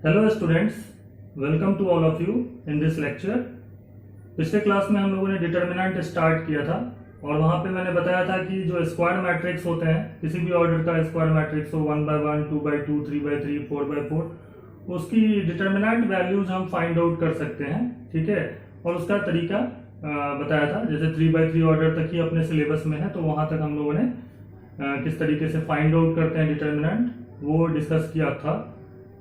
Hello students, welcome to all of you in this lecture. पिछले class में हम लोगों ने डिटर्मिनेंट स्टार्ट किया था और वहां पे मैंने बताया था कि जो स्क्वायर मैट्रिक्स होते हैं, किसी भी ऑर्डर का स्क्वायर मैट्रिक्स हो 1/1, 2/2, 3/3, 4/4, उसकी डिटर्मिनेंट वैल्यूज हम फाइंड आउट कर सकते हैं। ठीक है, और उसका तरीका बताया था। जैसे 3/3 ऑर्डर तक ही अपने सिलेबस में है, तो वहां तक हम लोगों ने किस तरीके से फाइंड आउट करते हैं डिटर्मिनेंट, वो डिस्कस किया था।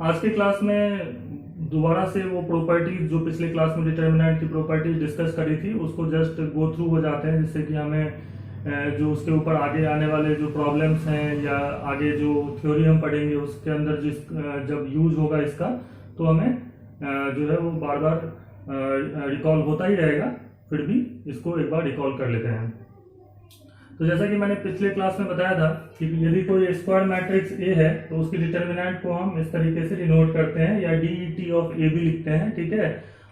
आज के क्लास में दोबारा से वो प्रॉपर्टीज जो पिछले क्लास में डिटर्मिनेंट की प्रॉपर्टीज डिस्कस करी थी उसको जस्ट गो थ्रू हो जाते हैं, जिससे कि हमें जो उसके ऊपर आगे आने वाले जो प्रॉब्लम्स हैं या आगे जो थ्योरी हम पढ़ेंगे उसके अंदर जब यूज होगा इसका, तो हमें जो है वो बार बार रिकॉल होता ही रहेगा। फिर भी इसको एक बार रिकॉल कर लेते हैं। तो जैसा कि मैंने पिछले क्लास में बताया था कि यदि कोई स्क्वायर मैट्रिक्स ए है तो उसकी डिटर्मिनेंट को हम इस तरीके से डिनोट करते हैं या DET ऑफ ए भी लिखते हैं। ठीक है,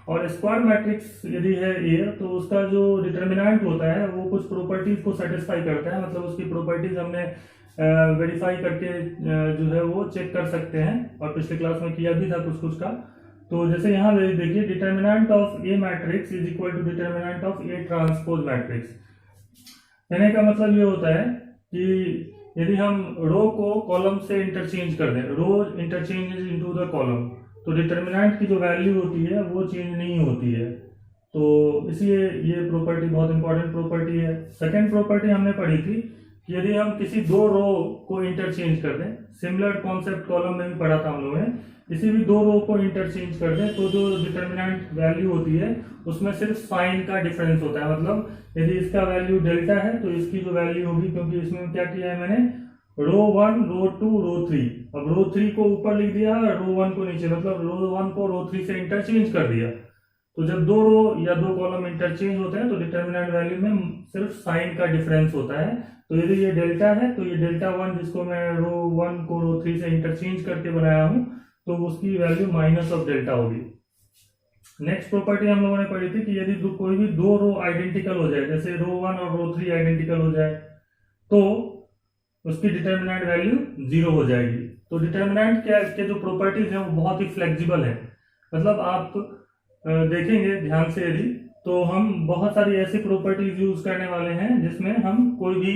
और स्क्वायर मैट्रिक्स यदि है ए तो उसका जो डिटर्मिनेंट होता है वो कुछ प्रॉपर्टीज को सेटिस्फाई करता है, मतलब उसकी प्रॉपर्टीज हमने वेरीफाई करके जो है वो चेक कर सकते हैं, और पिछले क्लास में किया भी था कुछ कुछ का। तो जैसे यहाँ देखिए, determinant of A matrix is equal to determinant of A transpose matrix. कहने का मतलब ये होता है कि यदि हम रो को कॉलम से इंटरचेंज कर दें, रो इंटरचेंज इनटू द कॉलम, तो डिटर्मिनेंट की जो वैल्यू होती है वो चेंज नहीं होती है। तो इसलिए ये प्रॉपर्टी बहुत इंपॉर्टेंट प्रॉपर्टी है। सेकंड प्रॉपर्टी हमने पढ़ी थी कि यदि हम किसी दो रो को इंटरचेंज कर दें, सिमिलर कॉन्सेप्ट कॉलम में भी पढ़ा था हम लोगों ने, किसी भी दो रो को इंटरचेंज कर दें तो जो डिटर्मिनेंट वैल्यू होती है उसमें सिर्फ साइन का डिफरेंस होता है। मतलब यदि इसका वैल्यू डेल्टा है तो इसकी जो वैल्यू होगी, क्योंकि इसमें क्या किया है मैंने, रो 1, रो 2, रो 3, अब रो 3 को ऊपर लिख दिया, रो 1 को नीचे, मतलब रो 1 को रो 3 से इंटरचेंज कर दिया। तो जब दो रो या दो कॉलम इंटरचेंज होते हैं तो डिटर्मिनेंट वैल्यू में सिर्फ साइन का डिफरेंस होता है। तो यदि ये डेल्टा है तो ये डेल्टा 1, जिसको मैं रो 1 को रो 3 से इंटरचेंज करके बनाया हूं, तो उसकी वैल्यू माइनस ऑफ डेल्टा होगी। नेक्स्ट प्रॉपर्टी हम लोगों ने पढ़ी थी कि यदि कोई भी दो रो आइडेंटिकल हो जाए, जैसे रो 1 और रो 3 आइडेंटिकल हो जाए, तो उसकी डिटर्मिनेंट वैल्यू 0 हो जाएगी। तो डिटर्मिनेंट के जो प्रॉपर्टीज हैं वो बहुत ही फ्लेक्सिबल है। मतलब आप देखेंगे ध्यान से यदि, तो हम बहुत सारी ऐसी प्रॉपर्टीज यूज करने वाले हैं जिसमें हम कोई भी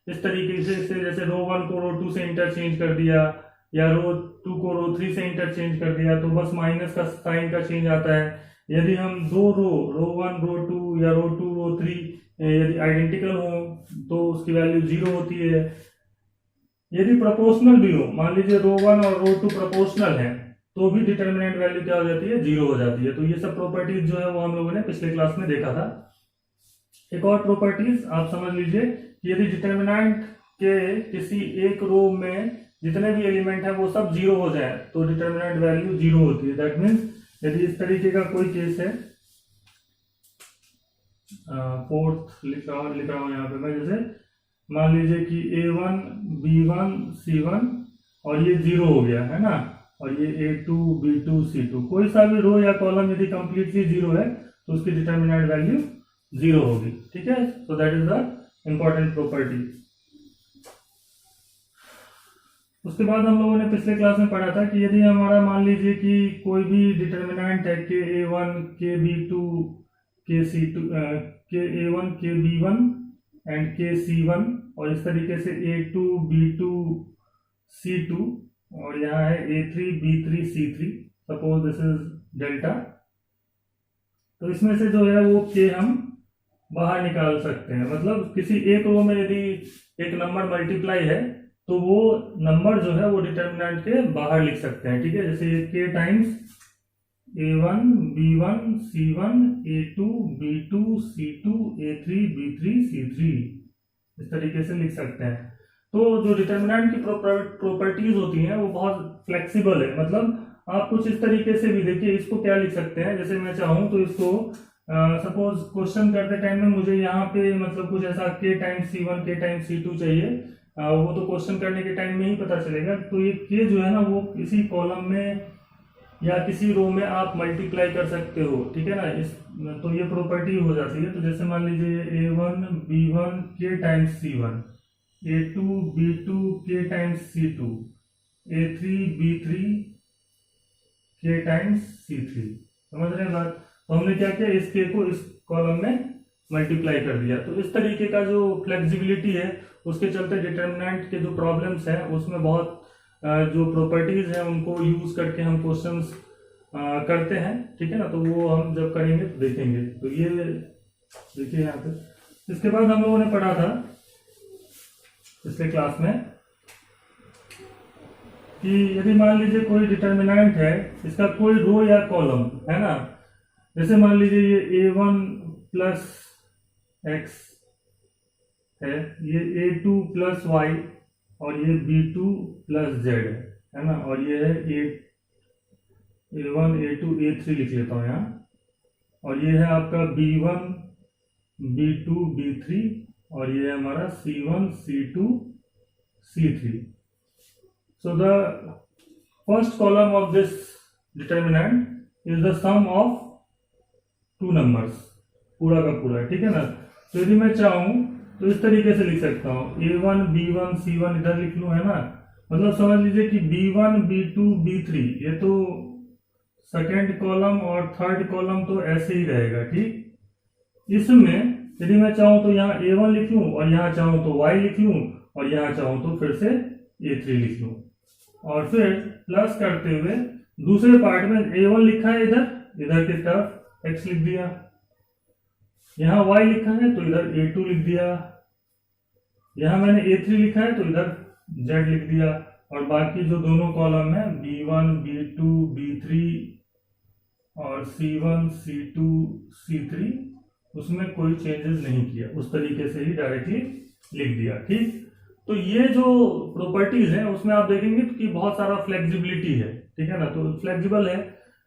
इस तरीके से, जैसे रो 1 को रो 2 से इंटरचेंज कर दिया या रो 2 को रो 3 से इंटरचेंज कर दिया, तो बस माइनस का साइन का चेंज आता है। यदि हम दो रो 1, रो 2 या रो 2, रो 3 यदि आइडेंटिकल हो तो उसकी वैल्यू 0 होती है। यदि प्रोपोर्शनल भी हो, मान लीजिए रो 1 और रो 2 प्रोपोर्शनल है, तो भी डिटर्मिनेंट वैल्यू क्या हो जाती है, 0 हो जाती है। तो ये सब प्रॉपर्टीज जो है वो हम लोगों ने पिछले क्लास में देखा था। एक और प्रॉपर्टीज आप समझ लीजिए कि यदि डिटर्मिनेंट के किसी एक रो में जितने भी एलिमेंट है वो सब 0 हो जाए तो डिटर्मिनेंट वैल्यू 0 होती है। दैट मीन्स यदि इस तरीके का कोई केस है, फोर्थ लिख रहा हूं यहाँ पे मैं, जैसे मान लीजिए कि A1, B1, C1 और ये 0 हो गया है ना, और ये A2, B2, C2, कोई सा भी रो या कॉलम यदि कंप्लीटली 0 है तो उसकी डिटर्मिनेंट वैल्यू 0 होगी। ठीक है, so that is the important property. उसके बाद हम लोगों ने पिछले क्लास में पढ़ा था कि यदि हमारा मान लीजिए कि कोई भी डिटर्मिनेंट है के A1, के B2, के C2, के A1, के B1 एंड के C1, और इस तरीके से A2, B2, C2, और यहाँ है A3, B3, C3, suppose this is delta. तो इसमें से जो है वो के हम बाहर निकाल सकते हैं। मतलब किसी एक रो में यदि एक नंबर मल्टीप्लाई है तो वो नंबर जो है वो डिटर्मिनेंट के बाहर लिख सकते हैं। ठीक है, जैसे ये के times A1, B1, C1, A2, B2, C2, A3, B3, C3, इस तरीके से लिख सकते हैं। तो जो डिटर्मिनेंट की प्रॉपर्टीज होती हैं वो बहुत फ्लेक्सिबल है। मतलब आप कुछ इस तरीके से भी देखिए, इसको क्या लिख सकते हैं, जैसे मैं चाहूं तो इसको सपोज क्वेश्चन करते टाइम में मुझे यहाँ पे मतलब कुछ ऐसा के टाइम्स C1, के टाइम्स C2 चाहिए, वो तो क्वेश्चन करने के टाइम में ही पता चलेगा। तो ये के जो है ना वो किसी कॉलम में या किसी रो में आप मल्टीप्लाई कर सकते हो। ठीक है ना, तो ये प्रॉपर्टी हो जाती है। तो जैसे मान लीजिए A1, B1 के टाइम्स C1, A2, B2 के times C2, A3, B3 k times C3। समझ रहे हैं बात? तो हमने क्या किया, इस k को इस कॉलम में मल्टीप्लाई कर दिया। तो इस तरीके का जो फ्लेक्सिबिलिटी है उसके चलते डिटर्मिनेंट के जो प्रॉब्लम्स हैं उसमें बहुत जो प्रॉपर्टीज हैं उनको यूज करके हम क्वेश्चंस करते हैं, ठीक है ना। तो वो हम जब करेंगे तो देखेंगे। तो ये देखिए यहाँ पे। इसके बाद हम लोगों ने पढ़ा था पिछले क्लास में कि यदि मान लीजिए कोई डिटर्मिनेंट है, इसका कोई रो या कॉलम है ना, जैसे मान लीजिए ये a1 प्लस x है, ये a2 प्लस y और ये b2 प्लस z है ना, और ये है a1 a2 a3 लिख लेता हूँ यहाँ, और ये है आपका b1 b2 b3 और ये है हमारा c1 c2 c3। So the first column of this determinant is the sum of two numbers, पूरा का पूरा, ठीक है ना। तो यदि मैं चाहूं तो इस तरीके से लिख सकता हूं, a1 b1 c1 इधर लिख लूं, है ना। मतलब समझ लीजिए कि b1 b2 b3 ये तो सेकेंड कॉलम और थर्ड कॉलम तो ऐसे ही रहेगा, ठीक। इसमें यदि मैं चाहूं तो यहाँ a1 लिख लूं और यहाँ चाहूं तो y लिख लूं और यहाँ चाहूं तो फिर से a3 लिख लूं, और फिर प्लस करते हुए दूसरे पार्ट में a1 लिखा है इधर की तरफ x लिख दिया, यहाँ y लिखा है तो इधर a2 लिख दिया, यहाँ मैंने a3 लिखा है तो इधर z लिख दिया, और बाकी जो दोनों कॉलम है b1 b2 b3 और c1 c2 c3 उसमें कोई चेंजेस नहीं किया, उस तरीके से ही डायरेक्टली लिख दिया, ठीक। तो ये जो प्रॉपर्टीज है उसमें आप देखेंगे कि बहुत सारा फ्लेक्सिबिलिटी है, ठीक है ना। तो फ्लेक्सिबल है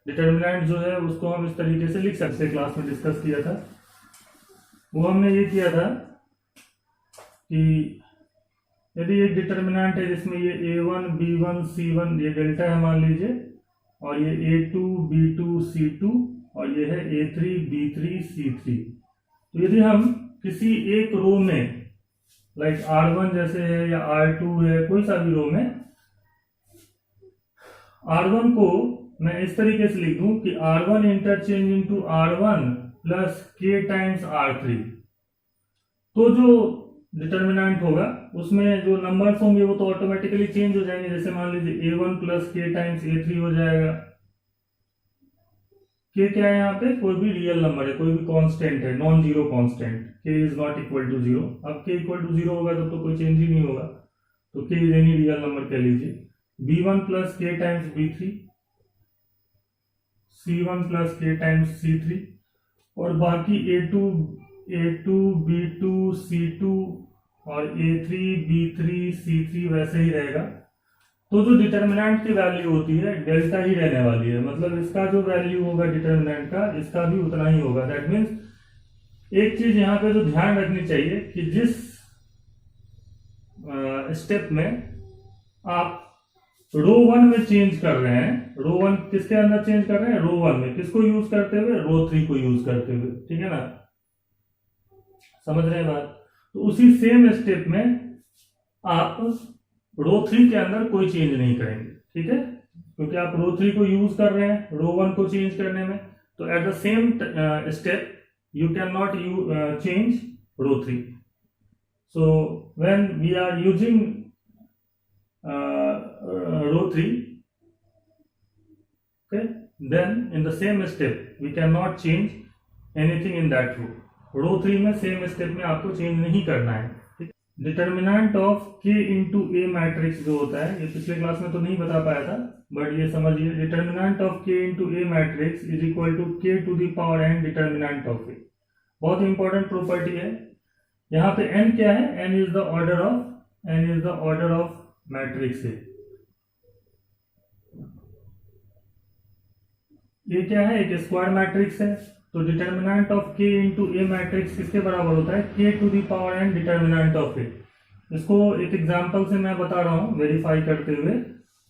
डिटर्मिनेंट जो है उसको हम इस तरीके से लिख सकते हैं। क्लास में डिस्कस किया था वो हमने ये किया था कि यदि एक डिटर्मिनेंट है जिसमें ये a1 b1 c1 ये डेल्टा है मान लीजिए, और ये a2 b2 c2 और ये है a3 b3 c3। तो यदि हम किसी एक रो में लाइक R1 जैसे है या R2 है, कोई सा भी रो में R1 को मैं इस तरीके से लिख दूं कि R1 interchange into R1 plus k times R3, तो जो डिटर्मिनेंट होगा उसमें जो नंबर्स होंगे वो तो ऑटोमेटिकली चेंज हो जाएंगे। जैसे मान लीजिए a1 plus k times a3 हो जाएगा। k क्या है यहाँ पे, कोई भी रियल नंबर है, कोई भी कांस्टेंट है, non zero constant, k is not equal to zero. अब k इक्वल टू जीरो होगा तो कोई चेंज ही नहीं होगा, तो k is any real number कह लीजिए। b1 plus k times b3, c1 plus k times c3, और बाकी a2 b2 c2 और a3 b3 c3 वैसे ही रहेगा। तो जो डिटर्मिनेंट की वैल्यू होती है डेल्टा ही रहने वाली है, मतलब इसका जो वैल्यू होगा डिटर्मिनेंट का इसका भी उतना ही होगा। दैट मीन्स एक चीज यहाँ पे जो ध्यान रखनी चाहिए कि जिस स्टेप में आप रो 1 में चेंज कर रहे हैं, रो 1 किसके अंदर चेंज कर रहे हैं, रो 1 में, किसको यूज करते हुए, रो 3 को यूज करते हुए, ठीक है ना। समझ रहे हैं बात। तो उसी सेम स्टेप में आप रो 3 के अंदर कोई चेंज नहीं करेंगे, ठीक है, क्योंकि आप रो 3 को यूज कर रहे हैं रो 1 को चेंज करने में। तो at the same step you can not change row 3। So when we are using row 3, okay, then in the same step we cannot change anything in that row। रो 3 में सेम स्टेप में आपको change नहीं करना है। Determinant of k into A matrix जो होता है, ये पिछले क्लास में तो नहीं बता पाया था, बट ये समझिए, determinant of k into A matrix is equal to k to the power n determinant of A. बहुत इंपॉर्टेंट प्रॉपर्टी है। यहाँ पे n क्या है, n is the order of matrix A. ये क्या है, एक स्क्वायर मैट्रिक्स है, तो determinant of k into A matrix किसके बराबर होता है, k to the power n determinant of A. इसको एक एग्जांपल से मैं बता रहा हूं वेरीफाई करते हुए।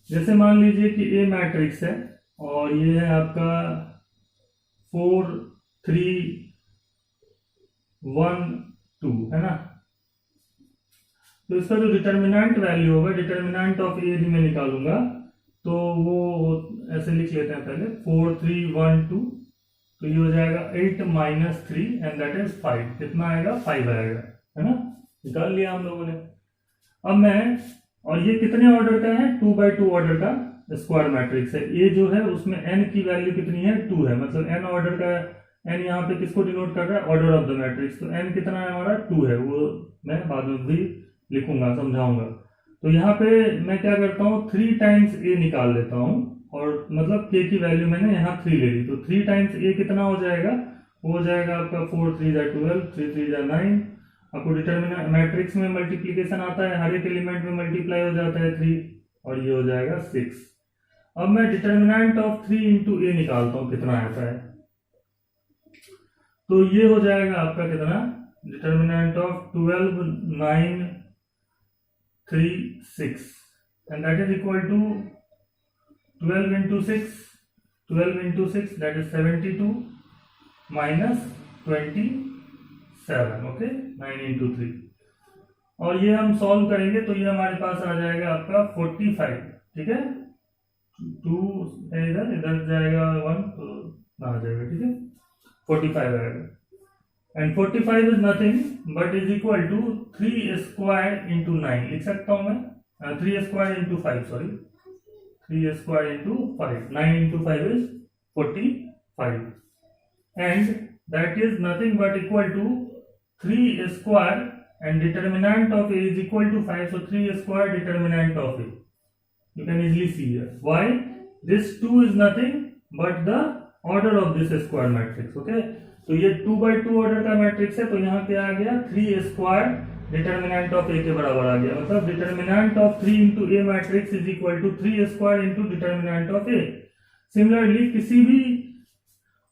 जैसे मान लीजिए कि ए मैट्रिक्स है और ये है आपका 4 3 1 2, है ना। तो इसका जो डिटर्मिनेंट वैल्यू होगा, डिटर्मिनेंट ऑफ ए यदि मैं निकालूंगा तो वो ऐसे लिख लेते हैं पहले 4 3 1 2, तो ये हो जाएगा 8 माइनस 3 एंड दैट इज 5। कितना आएगा? 5 आएगा, है ना। निकाल लिया हम लोगों ने। अब मैं, और ये कितने ऑर्डर का है? 2 by 2 ऑर्डर का स्क्वायर मैट्रिक्स है। ये जो है उसमें n की वैल्यू कितनी है? 2 है, मतलब n ऑर्डर का। n यहाँ पे किसको डिनोट कर रहा है? Order of the matrix. तो n कितना है हमारा? 2 है, वो मैं बाद में भी लिखूंगा, समझाऊंगा। तो यहाँ पे मैं क्या करता हूँ, 3 टाइम्स a निकाल लेता हूँ, और मतलब k की वैल्यू मैंने यहाँ 3 ले ली। तो 3 टाइम्स a कितना हो जाएगा? वो हो जाएगा आपका 4 3 जा 12, 3 3 जा 9। आपको डिटरमिनेंट मैट्रिक्स में मल्टीप्लीकेशन आता है, हर एक एलिमेंट में मल्टीप्लाई हो जाता है 3, और ये हो जाएगा 6। अब मैं डिटरमिनेंट ऑफ 3 इंटू ए निकालता हूं, कितना आता है। तो ये हो जाएगा आपका कितना? Determinant of 12 9 3 6 and that is equal to 12 into 6, 12 into 6 that is 72 minus 27, okay, 9 into 3। और ये हम सॉल्व करेंगे तो ये हमारे पास आ जाएगा आपका 45, ठीक है। 2 इधर इधर जाएगा 1, तो ना आ जाएगा, ठीक है, 45 आएगा। And 45 is nothing but is equal to 3 square into 9 लिख सकता हूं मैं, 3 square into 5, sorry, 3 square into 5, 9 into 5 is 45, and that is nothing but equal to 3 square and determinant of a is equal to 5, so 3 square determinant of a, you can easily see here. Why? This 2 is nothing but the order of this square matrix, okay. तो ये 2 by 2 order का matrix है, तो यहाँ क्या आ गया? 3 square determinant of A के बराबर आ गया, मतलब determinant of 3 into A matrix is equal to 3 square into determinant of A. Similarly किसी भी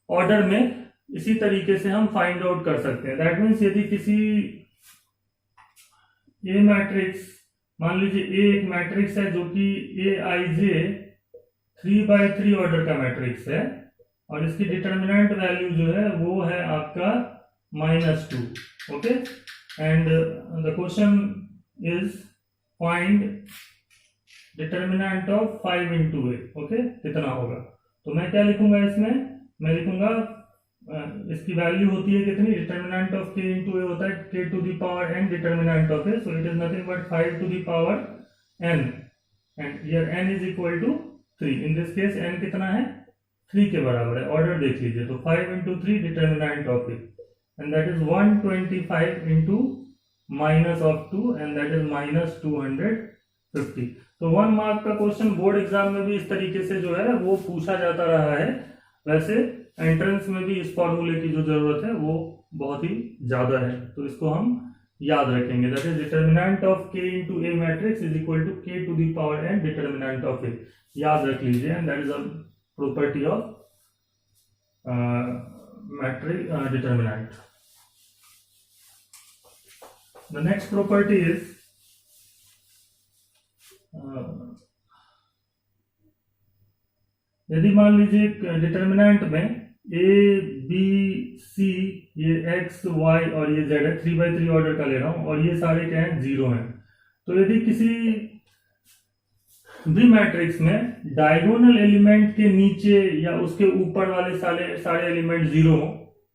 ऑर्डर में इसी तरीके से हम फाइंड आउट कर सकते हैं। दैट मीन्स यदि किसी ए मैट्रिक्स, मान लीजिए ए एक मैट्रिक्स है जो कि ए आई जे 3 by 3 ऑर्डर का मैट्रिक्स है, और इसकी डिटर्मिनेंट वैल्यू जो है वो है आपका -2, okay. And the question is find determinant of 5 into A, okay, कितना होगा। तो मैं क्या लिखूंगा इसमें? मैं लिखूंगा इसकी वैल्यू होती है कितनी? Determinant of k into A होता है k to the power n determinant of A, so it is nothing but 5 to the power n, and here n is equal to 3। In this case n कितना है? 3 के बराबर है। Order देख लीजिए, तो 5 into 3 determinant of A, and that is 125 into minus of 2, and that is -250। तो 1 mark का क्वेश्चन बोर्ड एग्जाम में भी इस तरीके से जो है वो पूछा जाता रहा है। वैसे एंट्रेंस में भी इस फॉर्मूले की जो जरूरत है वो बहुत ही ज्यादा है, तो इसको हम याद रखेंगे। That is determinant of k into A matrix is equal to k to the power n determinant of A, याद रख लीजिए, and that is a property of matrix determinant. The next property is यदि मान लीजिए determinant में a b c, ये x y और ये z है, 3 by 3 ऑर्डर का ले रहा हूं, और ये सारे क्या हैं? 0 हैं। तो यदि किसी भी मैट्रिक्स में डायगोनल एलिमेंट के नीचे या उसके ऊपर वाले सारे एलिमेंट 0 हो,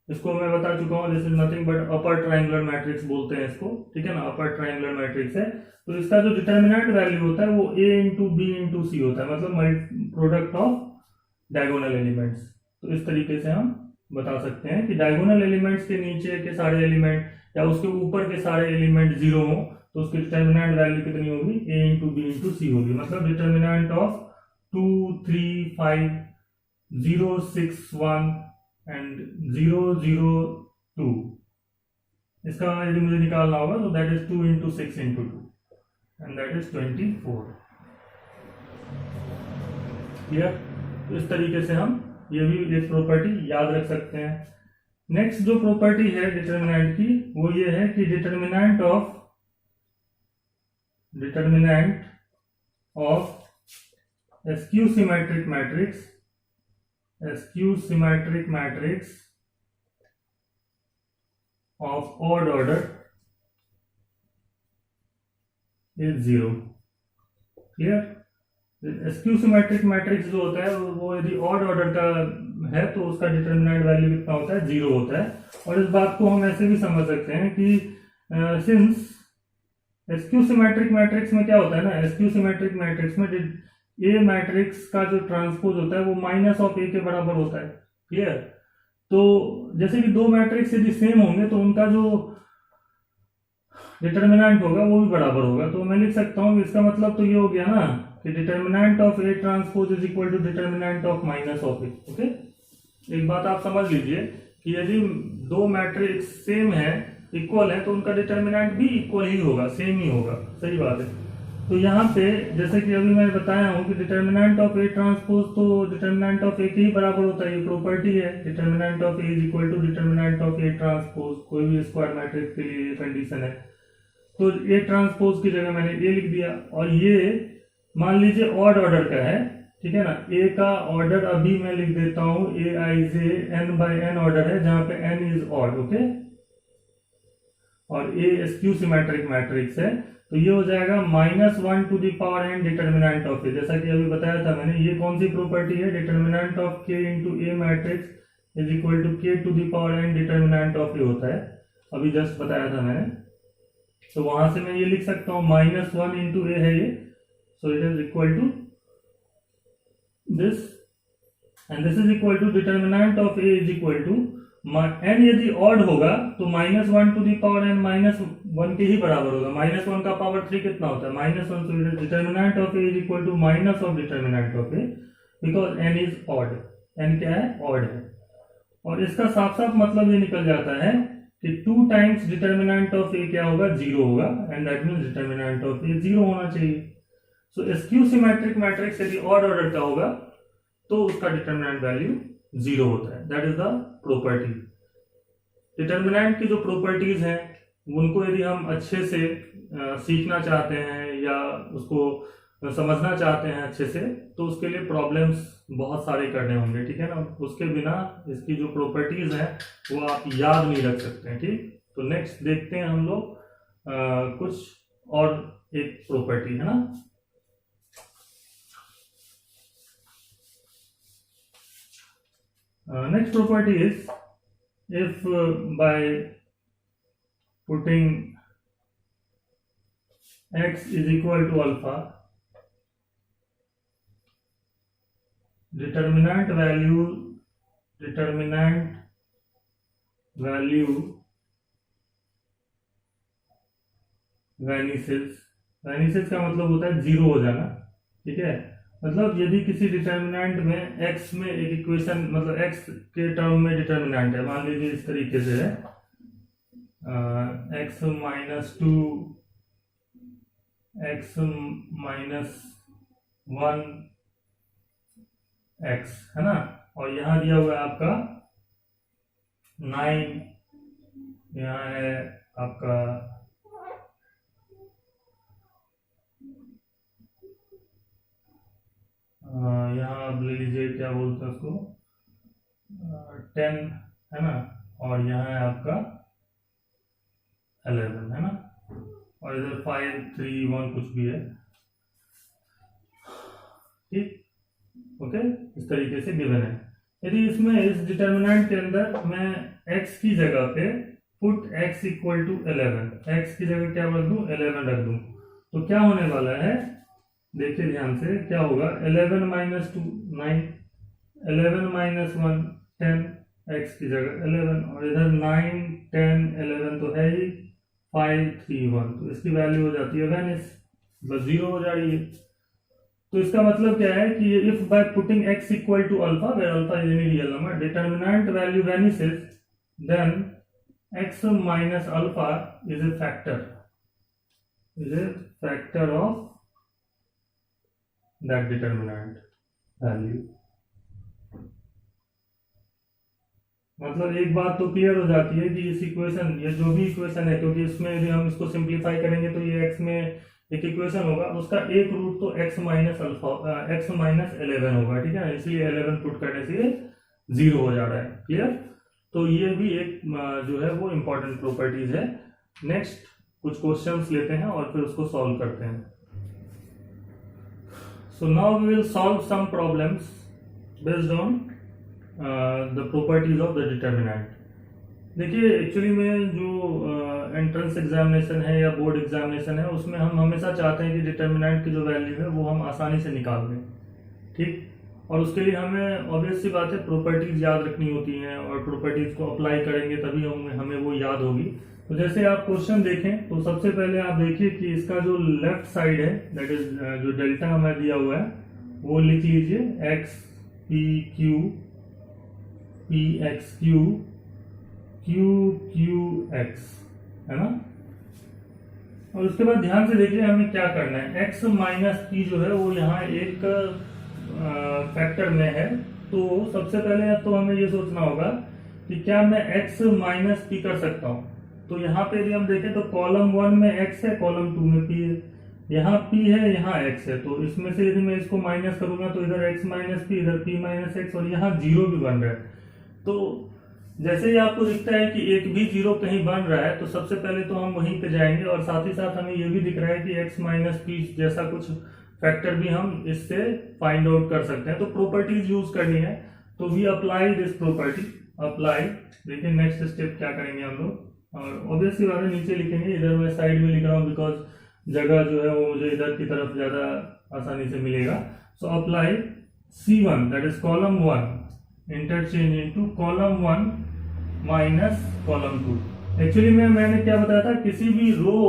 इसको मैं बता चुका हूं, this is nothing but upper triangular matrix बोलते हैं इसको, ठीक है ना, अपर ट्रायंगुलर मैट्रिक्स है। तो इसका जो डिटर्मिनेंट वैल्यू होता है वो a इंटू बी इंटू सी होता है, मतलब प्रोडक्ट ऑफ डायगोनल एलिमेंट्स। तो इस तरीके से हम बता सकते हैं कि डायगोनल एलिमेंट्स के नीचे के सारे एलिमेंट या उसके ऊपर के सारे एलिमेंट 0 हो, तो उसकी डिटर्मिनेंट वैल्यू कितनी होगी? a इंटू बी इंटू सी होगी, मतलब डिटर्मिनेंट ऑफ 2 3 5 0 6 1 एंड 0 0 2, इसका यदि मुझे निकालना होगा तो that is 2 into 6 into 2 and that is 24। Clear? तो इस तरीके से हम ये भी एक प्रॉपर्टी याद रख सकते हैं। नेक्स्ट जो प्रॉपर्टी है डिटर्मिनेंट की वो ये है कि determinant of skew symmetric matrix of odd order is 0। Clear? Skew symmetric matrix जो होता है वो यदि ऑड ऑर्डर का है तो उसका डिटरमिनेंट वैल्यू कितना होता है, 0 होता है। और इस बात को हम ऐसे भी समझ सकते हैं कि सिंस स्क्यू सिमेट्रिक मैट्रिक्स में क्या होता है ना, स्क्यू सिमेट्रिक मैट्रिक्स में ए मैट्रिक्स का जो ट्रांसपोज होता है वो माइनस ऑफ ए के बराबर होता है। क्लियर? तो जैसे कि दो मैट्रिक्स यदि सेम होंगे तो उनका जो डिटरमिनेंट होगा वो भी बराबर होगा। तो मैं लिख सकता हूँ इसका मतलब तो ये हो गया ना कि determinant of A transpose is equal to determinant of minus of A. Okay, एक बात आप समझ लीजिए कि यदि दो मैट्रिक्स सेम है, इक्वल है, तो उनका डिटरमिनेंट भी इक्वल ही होगा, सेम ही होगा। सही बात है। तो यहाँ पे जैसे कि अभी मैं बताया हूँ कि डिटरमिनेंट ऑफ ए ट्रांसपोज तो डिटरमिनेंट ऑफ ए के ही बराबर होता है, ये प्रॉपर्टी है। Determinant of A is equal to determinant of A transpose, कोई भी स्क्वायर मैट्रिक्स के लिए ये कंडीशन है। तो ए ट्रांसपोज की जगह मैंने ए लिख दिया, और ये मान लीजिए ऑड ऑर्डर का है, ठीक है ना। ए का ऑर्डर अभी मैं लिख देता हूँ A I J N by N order है, जहां पे एन इज ऑड। ओके, और ए स्क्यू सिमेट्रिक मैट्रिक्स है, तो ये हो जाएगा -1 to the power N determinant of A. जैसा कि अभी बताया था मैंने, ये कौन सी प्रॉपर्टी है, determinant of K into A matrix is equal to K to the power N determinant of A होता है, अभी जस्ट बताया था मैंने। तो वहां से मैं ये लिख सकता हूँ -1 इंटू ए है ये, so it is equal to this, and this is equal to determinant of a is equal to n। यदि ऑड होगा तो -1 टू दी पावर n -1 के ही बराबर होगा। -1 का पावर 3 कितना होता है, -1। so determinant of a is equal to minus of determinant of a, because n is odd. n क्या है, ऑड है। और इसका साफ साफ मतलब ये निकल जाता है कि 2 टाइम्स डिटरमिनेंट ऑफ a क्या होगा, 0 होगा, and that means determinant of a 0 होना चाहिए। सो स्क्यू सिमेट्रिक मैट्रिक्स यदि ऑड ऑर्डर का होगा तो उसका डिटरमिनेंट वैल्यू 0 होता है। That is the property. Determinant की जो प्रॉपर्टीज हैं उनको यदि हम अच्छे से सीखना चाहते हैं या उसको समझना चाहते हैं अच्छे से, तो उसके लिए प्रॉब्लम्स बहुत सारे करने होंगे, ठीक है ना। उसके बिना इसकी जो प्रॉपर्टीज हैं वो आप याद नहीं रख सकते हैं, ठीक। तो नेक्स्ट देखते हैं हम लोग कुछ और एक प्रॉपर्टी, है ना। Next property is if by putting x is equal to alpha, determinant value vanishes का मतलब होता है 0 हो जाना, ठीक है। मतलब यदि किसी डिटर्मिनेंट में x में एक इक्वेशन, मतलब x के टर्म में डिटर्मिनेंट है, मान लीजिए इस तरीके से है x -2 x -1 x, है ना। और यहाँ दिया हुआ है आपका 9, यहाँ है आपका यहाँ आप ले लीजिए क्या बोलते हैं उसको 10, है ना। और यहाँ है आपका 11, है ना। और इधर 5 3 1 कुछ भी है, ठीक। ओके, इस तरीके से गिवन है। यदि इसमें इस डिटर्मिनेंट के अंदर मैं x की जगह पे put x equal to 11, x की जगह क्या रख दूं, 11 रख दूं, तो क्या होने वाला है, देखिए ध्यान से, क्या होगा, 11 - 2 9, 11 - 1 10, x की जगह 11, और इधर 9 10 11 तो है ही, 5 3 1, तो इसकी वैल्यू हो जाती है वैनिश, मतलब 0 हो जा रही है। तो इसका मतलब क्या है कि if by putting x equal to alpha, where alpha is any real number, determinant value vanishes, then x minus alpha is a factor of that determinant value। मतलब एक बात तो क्लियर हो जाती है कि इस इक्वेशन, ये जो भी इक्वेशन है, क्योंकि इसमें यदि हम इसको सिंप्लीफाई करेंगे तो ये x में एक इक्वेशन होगा, उसका एक रूट तो x माइनस 11 होगा, ठीक है। इसलिए 11 पुट करने से 0 हो जा रहा है, क्लियर। तो ये भी एक जो है वो इंपॉर्टेंट प्रॉपर्टीज है। नेक्स्ट कुछ क्वेश्चंस लेते हैं और फिर उसको सॉल्व करते हैं। So now we will solve some problems based on the properties of the determinant. देखिए एक्चुअली में जो एंट्रेंस एग्जामिनेशन है या बोर्ड एग्जामिनेशन है उसमें हम हमेशा चाहते हैं कि डिटर्मिनेंट की जो वैल्यू है वो हम आसानी से निकाल दें, ठीक। और उसके लिए हमें ऑब्वियस सी बात है प्रॉपर्टीज याद रखनी होती हैं और प्रॉपर्टीज को अप्लाई करेंगे तभी हमें वो याद होगी। तो जैसे आप क्वेश्चन देखें तो सबसे पहले आप देखिए कि इसका जो लेफ्ट साइड है दैट इज जो डेल्टा हमें दिया हुआ है वो लिख लीजिए x P Q P x Q Q Q x, है ना। और उसके बाद ध्यान से देखिए हमें क्या करना है, x माइनस पी जो है वो यहाँ एक फैक्टर में है। तो सबसे पहले तो हमें ये सोचना होगा कि क्या मैं x माइनस पी कर सकता हूँ। तो यहाँ पे यदि हम देखें तो कॉलम 1 में x है, कॉलम 2 में p है, यहाँ p है, यहाँ x है। तो इसमें से यदि मैं इसको माइनस करूंगा तो इधर x माइनस पी, इधर p माइनस x, और यहाँ जीरो भी बन रहा है। तो जैसे ही आपको दिखता है कि एक भी जीरो कहीं बन रहा है तो सबसे पहले तो हम वहीं पे जाएंगे, और साथ ही साथ हमें ये भी दिख रहा है कि x माइनस पी जैसा कुछ फैक्टर भी हम इससे फाइंड आउट कर सकते हैं। तो प्रॉपर्टीज यूज करनी है, तो we apply this property, apply. देखिए नेक्स्ट स्टेप क्या करेंगे हम लोग, और ऑब्वियसली बात है नीचे लिखेंगे, इधर मैं साइड में लिख रहा हूँ बिकॉज जगह जो है वो मुझे इधर की तरफ ज्यादा आसानी से मिलेगा। So apply C1 that is column 1 interchange into column 1 minus column 2। Actually में मैंने क्या बताया था, किसी भी रो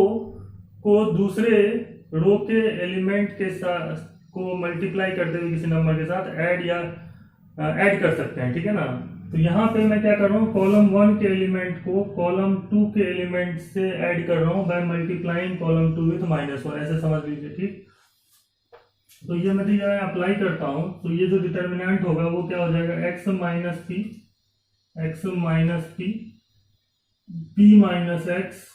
को दूसरे रो के एलिमेंट के साथ को मल्टीप्लाई करते हुए किसी नंबर के साथ ऐड या ऐड कर सकते हैं, ठीक है ना। तो यहाँ पे मैं क्या कर रहा हूँ, कॉलम 1 के एलिमेंट को कॉलम 2 के एलिमेंट से ऐड कर रहा हूँ बाय मल्टीप्लाइंग कॉलम 2 विथ -1, ऐसे समझ लीजिए, ठीक। तो ये मैं अप्लाई करता हूँ तो ये जो डिटर्मिनेंट होगा वो क्या हो जाएगा, x minus P, x minus P, p minus x,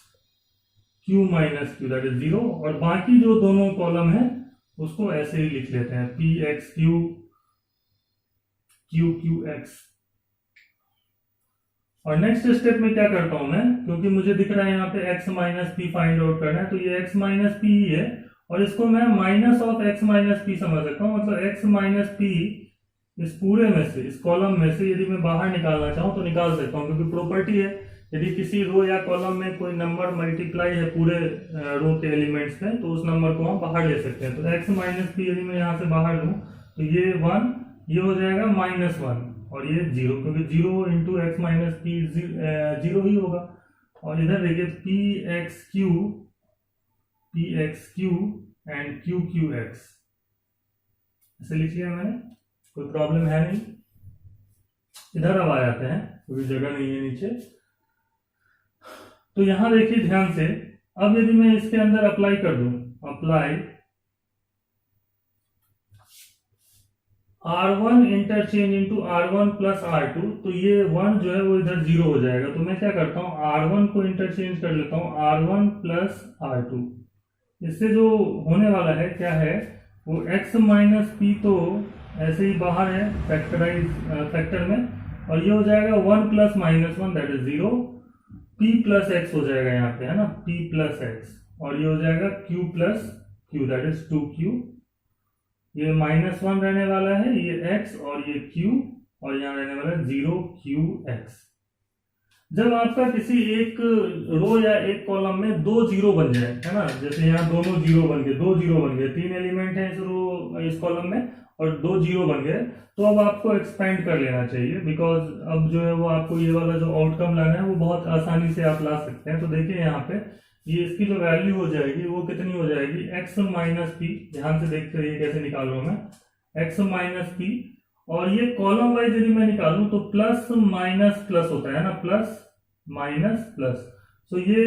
q minus Q that is 0, और बाकी जो दोनों कॉलम है उसको ऐसे ही लिख लेते हैं p x q q q x। और नेक्स्ट स्टेप में क्या करता हूं मैं, क्योंकि मुझे दिख रहा है यहाँ पे x minus P find out करना है, तो ये x माइनस पी ही है, और इसको मैं minus of x minus P समझ सकता हूँ। मतलब x माइनस पी इस पूरे में से, इस कॉलम में से यदि मैं बाहर निकालना चाहूँ तो निकाल सकता हूँ, क्योंकि प्रॉपर्टी है यदि किसी रो या कॉलम में कोई नंबर मल्टीप्लाई है पूरे रो के एलिमेंट्स में तो उस नंबर को हम बाहर ले सकते हैं। तो x माइनस पी यदि मैं यहाँ से बाहर लूँ तो ये 1, ये हो जाएगा -1, और ये 0, क्योंकि 0 इंटू एक्स माइनस पी 0 ही होगा। और इधर देखिए P x Q and Q Q x, ऐसे लिख लिया मैंने, कोई प्रॉब्लम है नहीं। इधर अब आ जाते हैं, कोई जगह नहीं है नीचे। तो यहां देखिए ध्यान से, अब यदि मैं इसके अंदर अप्लाई कर दूं, apply R1 interchange into R1 plus R2, तो ये 1 जो है वो इधर 0 हो जाएगा। तो मैं क्या करता हूँ, R1 को इंटरचेंज कर लेता हूँ R1 प्लस R2। इससे जो होने वाला है क्या है, वो x माइनस पी तो ऐसे ही बाहर है फैक्टर में, और ये हो जाएगा 1 plus -1 that is 0, p plus x हो जाएगा यहाँ पे, है ना, p प्लस एक्स, और ये हो जाएगा q plus Q that is 2q। ये -1 रहने वाला है, ये x और ये q, और यहाँ रहने वाला है 0qx। जब आपका किसी एक रो या एक कॉलम में 2 जीरो बन जाए, है ना, जैसे यहाँ दोनों जीरो बन गए, 2 जीरो बन गए, 3 एलिमेंट है इस कॉलम में और 2 जीरो बन गए, तो अब आपको एक्सपेंड कर लेना चाहिए, बिकॉज अब जो है वो आपको ये वाला जो आउटकम लाना है वो बहुत आसानी से आप ला सकते हैं। तो देखिए यहाँ पे ये इसकी जो वैल्यू हो जाएगी वो कितनी हो जाएगी, x माइनस पी, ध्यान से देखते रहिए कैसे निकाल रहा हूं मैं, x माइनस पी, और ये कॉलम वाइज यदि मैं निकालूं तो प्लस माइनस प्लस होता है ना, प्लस माइनस प्लस। सो ये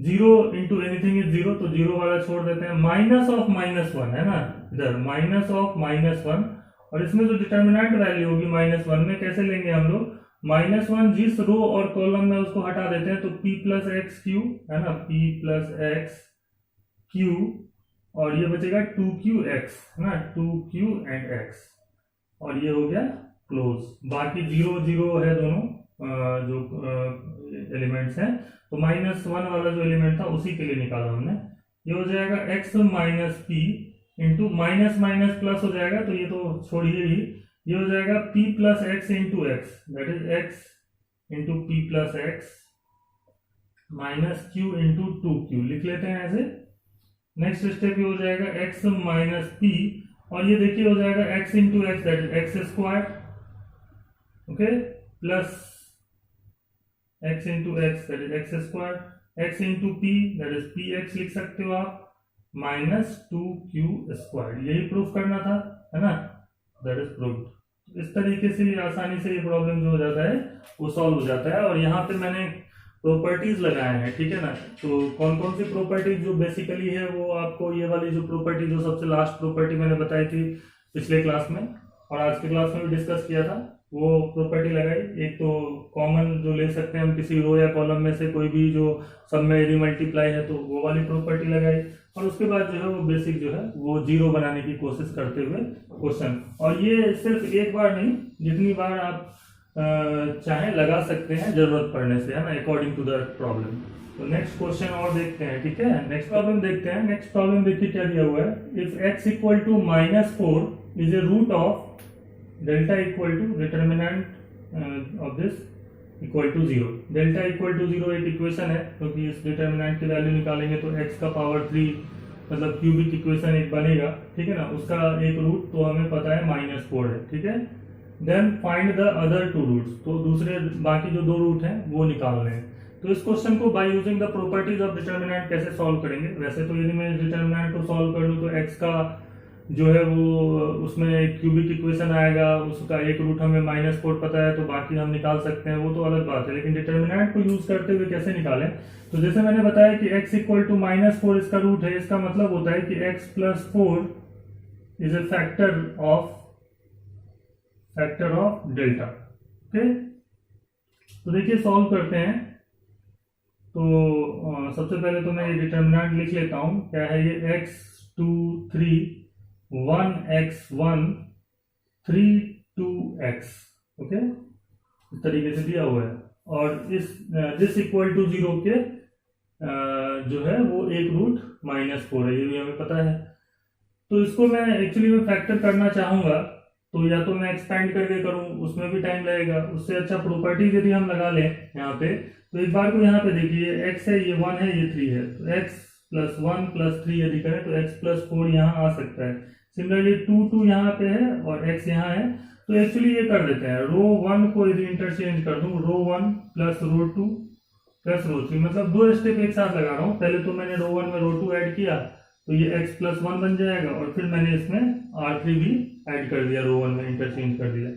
0 इंटू एनीथिंग इज 0, तो 0 वाला छोड़ देते हैं, माइनस ऑफ -1 है ना, इधर माइनस ऑफ -1, और इसमें जो डिटर्मिनेंट वैल्यू होगी -1 में कैसे लेंगे हम लोग, -1 जिस रो और कॉलम में उसको हटा देते हैं, तो p प्लस एक्स क्यू है ना, p प्लस एक्स क्यू, और ये बचेगा 2qx है ना, 2q एंड x, और ये हो गया क्लोज। बाकी 0 0 है दोनों जो एलिमेंट्स हैं, तो -1 वाला जो एलिमेंट था उसी के लिए निकाला हमने। ये हो जाएगा x minus P into minus minus plus हो जाएगा, तो ये तो छोड़िए ही, ये हो जाएगा p plus x into x, that is x into P plus x minus Q into two Q, लिख लेते हैं ऐसे। नेक्स्ट स्टेप ये हो जाएगा x माइनस पी, और ये देखिए हो जाएगा x into x, that is x square, okay, plus x into x that is x square, x into P that is P x लिख सकते हो आप, माइनस टू क्यू स्क्वायर, यही प्रूफ करना था, है ना, दैट इज प्रूफ। इस तरीके से आसानी से ये प्रॉब्लम जो हो जाता है वो सॉल्व हो जाता है। और यहाँ पे मैंने प्रॉपर्टीज लगाए हैं, ठीक है ना, तो कौन कौन सी प्रॉपर्टीज जो बेसिकली है वो आपको, ये वाली जो प्रॉपर्टी जो सबसे लास्ट प्रॉपर्टी मैंने बताई थी पिछले क्लास में और आज के क्लास में भी डिस्कस किया था, वो प्रॉपर्टी लगाई। एक तो कॉमन जो ले सकते हैं हम किसी रो या कॉलम में से कोई भी जो सब में यदि मल्टीप्लाई है तो वो वाली प्रॉपर्टी लगाई, और उसके बाद जो है वो बेसिक जो है वो जीरो बनाने की कोशिश करते हुए क्वेश्चन। और ये सिर्फ एक बार नहीं, जितनी बार आप चाहे लगा सकते हैं जरूरत पड़ने से, है ना, अकॉर्डिंग टू द प्रॉब्लम। तो नेक्स्ट क्वेश्चन और देखते हैं, ठीक है, नेक्स्ट प्रॉब्लम देखते हैं। नेक्स्ट प्रॉब्लम देखिए क्या दिया हुआ है, if x equal to -4 is a root of delta equal to determinant of this equal to 0। Delta equal to 0 एक इक्वेशन है, क्योंकि इस डिटर्मिनेंट की वैल्यू निकालेंगे तो x का पावर 3 मतलब क्यूबिक इक्वेशन एक बनेगा, ठीक है ना, उसका एक रूट तो हमें पता है -4 है, ठीक है। Then find the other two roots, तो दूसरे बाकी जो दो रूट हैं वो निकालने हैं। तो इस क्वेश्चन को by using the properties of determinant कैसे सॉल्व करेंगे। वैसे तो यदि मैं डिटर्मिनेंट को सॉल्व कर लूँ तो x का जो है वो उसमें क्यूबिक इक्वेशन आएगा, उसका एक रूट हमें -4 पता है तो बाकी हम निकाल सकते हैं, वो तो अलग बात है। लेकिन डिटर्मिनेंट को यूज करते हुए कैसे निकालें, तो जैसे मैंने बताया कि x इक्वल टू -4 इसका रूट है, इसका मतलब होता है कि x plus 4 is a factor of delta, okay. तो देखिए सॉल्व करते हैं। तो सबसे पहले तो मैं ये डिटर्मिनेंट लिख लेता हूं, क्या है ये, x2 3 1x1 3 2x, ओके, इस तरीके से दिया हुआ है। और इस दिस इक्वल टू 0 के जो है वो एक रूट -4 है, ये भी हमें पता है। तो इसको मैं एक्चुअली में फैक्टर करना चाहूंगा तो या तो मैं एक्सपेंड करके करूं, उसमें भी टाइम लगेगा। उससे अच्छा प्रॉपर्टीज यदि हम लगा लें यहाँ पे, तो एक बार को यहाँ पे देखिए x है, ये 1 है, ये 3 है, तो x प्लस 1 प्लस 3 यदि करें तो x प्लस 4 यहाँ आ सकता है। सिमिलरली 2 यहाँ पे है और x यहाँ है, तो एक्चुअली ये कर देते हैं, रो 1 को यदि इंटरचेंज कर दूं, रो 1 प्लस रो 2 प्लस रो 3, मतलब दो स्टेप एक साथ लगा रहा हूँ। पहले तो मैंने रो 1 में रो 2 ऐड किया तो ये x प्लस 1 बन जाएगा, और फिर मैंने इसमें r3 भी ऐड कर दिया, रो 1 में इंटरचेंज कर दिया।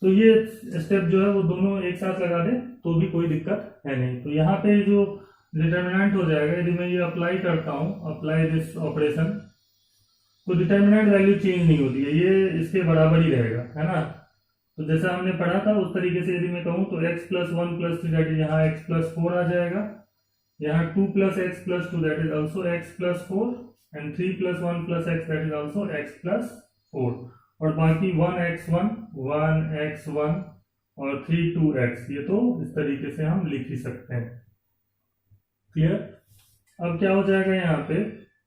तो ये स्टेप जो है वो दोनों एक साथ लगा दे तो भी कोई दिक्कत है नहीं। तो यहाँ पे जो डिटर्मिनेंट हो जाएगा, यदि मैं ये अप्लाई करता हूँ, अप्लाई दिस ऑपरेशन, तो डिटर्मिनेंट वैल्यू चेंज नहीं होती है, ये इसके बराबर ही रहेगा, है ना। तो जैसा हमने पढ़ा था उस तरीके से यदि मैं कहूँ तो x plus 1 plus 3 that is यहाँ x प्लस 4 आ जाएगा, यहाँ 2 plus x plus 2 that is also x plus 4, and 3 plus 1 plus x that is also x plus 4, और बाकी 1x1 और 3 2x, ये तो इस तरीके से हम लिख ही सकते हैं। क्लियर। अब क्या हो जाएगा यहाँ पे,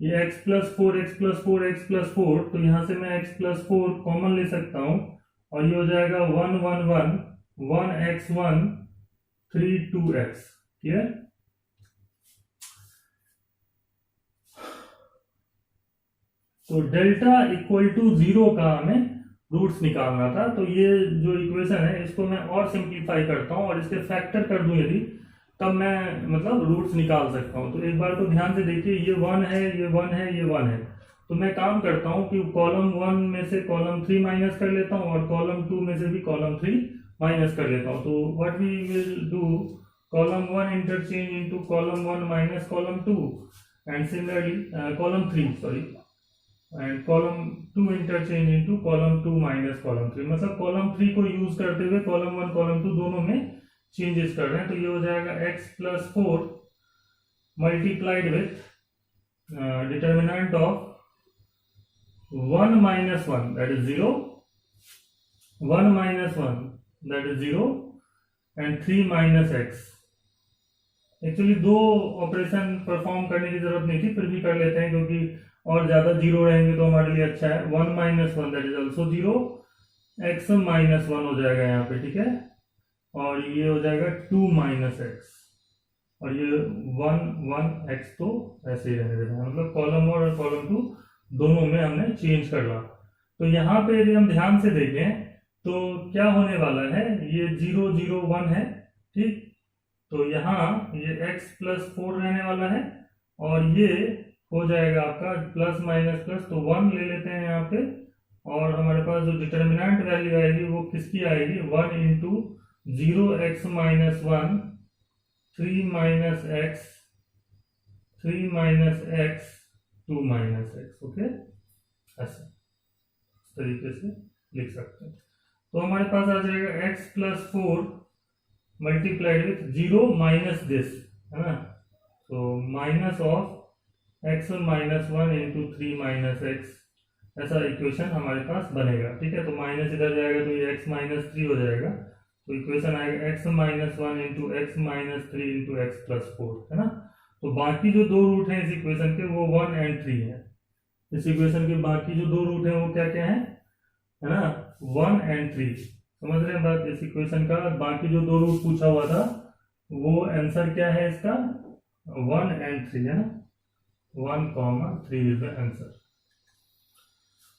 ये x plus 4 x plus 4 x plus 4, तो यहाँ से मैं x प्लस 4 कॉमन ले सकता हूँ, और ये हो जाएगा 1 1 1 1x1 3 2x। क्लियर। तो डेल्टा इक्वल टू 0 का हमें रूट्स निकालना था। तो ये जो इक्वेशन है इसको मैं और सिंप्लीफाई करता हूँ और इसके फैक्टर कर दूं यदि, तब मैं मतलब रूट्स निकाल सकता हूँ। तो एक बार को ध्यान से देखिए, ये 1 है, ये 1 है, ये 1 है, तो मैं काम करता हूँ कि कॉलम 1 में से कॉलम 3 माइनस कर लेता हूँ और कॉलम 2 में से भी कॉलम 3 माइनस कर लेता हूँ। तो what we will do, column 1 interchange into column 1 minus column 2, and similarly column 3 sorry, and column 2 interchange into column 2 minus column 3, मतलब कॉलम 3 को यूज करते हुए कॉलम 1 कॉलम 2 दोनों में चेंजेस कर रहे हैं। तो ये हो जाएगा x plus 4 multiplied with determinant of 1 minus 1 that is 0, 1 minus 1 that is 0, and 3 minus x actually दो ऑपरेशन परफॉर्म करने की जरूरत नहीं थी, फिर भी कर लेते हैं क्योंकि और ज्यादा जीरो रहेंगे तो हमारे लिए अच्छा है। 1 minus one that is also zero, x minus one हो जाएगा यहाँ पे, ठीक है। और ये हो जाएगा 2 माइनस एक्स, और ये 1 1 एक्स तो ऐसे ही रहने देना है, मतलब कॉलम और कॉलम टू दोनों में हमने चेंज कर ला। तो यहाँ पे यदि हम ध्यान से देखें तो क्या होने वाला है, ये 0 0 1 है, ठीक। तो यहाँ ये x प्लस 4 रहने वाला है, और ये हो जाएगा आपका प्लस माइनस प्लस, तो 1 ले लेते हैं यहाँ पे। और हमारे पास जो डिटर्मिनेंट वैल्यू आएगी वो किसकी आएगी, 1 into 0x minus 1 3 minus x 3 minus x 2 minus x, okay. ऐसे इस तरीके से लिख सकते हैं। तो हमारे पास आ जाएगा x plus 4 multiplied with 0 minus this, है ना। तो minus of x minus 1 into 3 minus x, ऐसा इक्वेशन हमारे पास बनेगा, ठीक है। तो माइनस इधर जाएगा तो ये x माइनस 3 हो जाएगा, तो इक्वेशन आएगा x minus 1 into x minus 3 into x plus 4, है ना। तो बाकी जो दो रूट हैं इस इक्वेशन के वो 1 एंड 3 है। इस इक्वेशन के बाकी जो दो रूट हैं वो क्या क्या है ना, 1 एंड 3। समझ रहे हैं बात। इस इक्वेशन का बाकी जो दो रूट पूछा हुआ था वो आंसर क्या है इसका, 1 एंड 3, है ना। 1 3 इज द आंसर।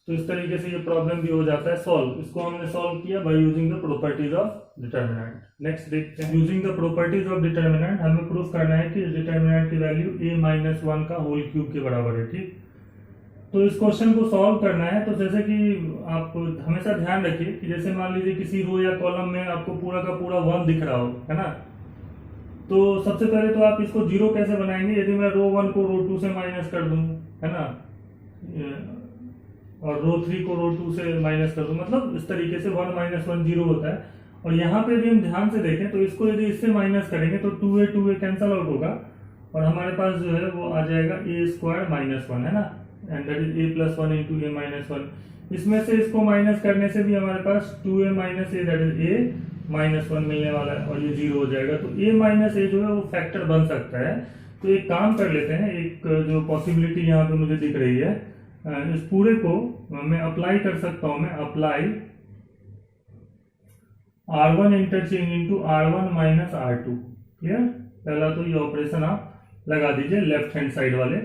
तो इस तरीके से ये प्रॉब्लम भी हो जाता है सॉल्व। इसको हमने सॉल्व किया by using the properties of determinant. Next देखते हैं, using the properties of determinant हमें प्रूफ करना है कि डिटर्मिनेंट की वैल्यू a माइनस 1 का होल क्यूब के बराबर है, ठीक। तो इस क्वेश्चन को सॉल्व करना है तो जैसे कि आप हमेशा ध्यान रखिए कि जैसे मान लीजिए किसी रो या कॉलम में आपको पूरा का पूरा 1 दिख रहा हो, है ना। तो सबसे पहले तो आप इसको जीरो कैसे बनाएंगे, यदि मैं रो 1 को रो 2 से माइनस कर दूं, है ना, और रो 3 को रो 2 से माइनस कर दूं, मतलब इस तरीके से 1 माइनस 1 जीरो होता है। और यहाँ पे यदि हम ध्यान से देखें तो इसको यदि इससे माइनस करेंगे तो 2a कैंसल आउट होगा, और हमारे पास जो है वो आ जाएगा a स्क्वायर माइनस 1, है ना, and that is a plus 1 into a minus 1। इसमें से इसको माइनस करने से भी हमारे पास 2a minus a that is a minus 1 मिलने वाला है, और ये जीरो हो जाएगा। तो a माइनस a जो है वो फैक्टर बन सकता है। तो एक काम कर लेते हैं, एक जो पॉसिबिलिटी यहाँ पे मुझे दिख रही है, इस पूरे को मैं अप्लाई कर सकता हूं, मैं apply R1 interchange into R1 minus R2, clear. पहला तो ये ऑपरेशन आप लगा दीजिए लेफ्ट हैंड साइड वाले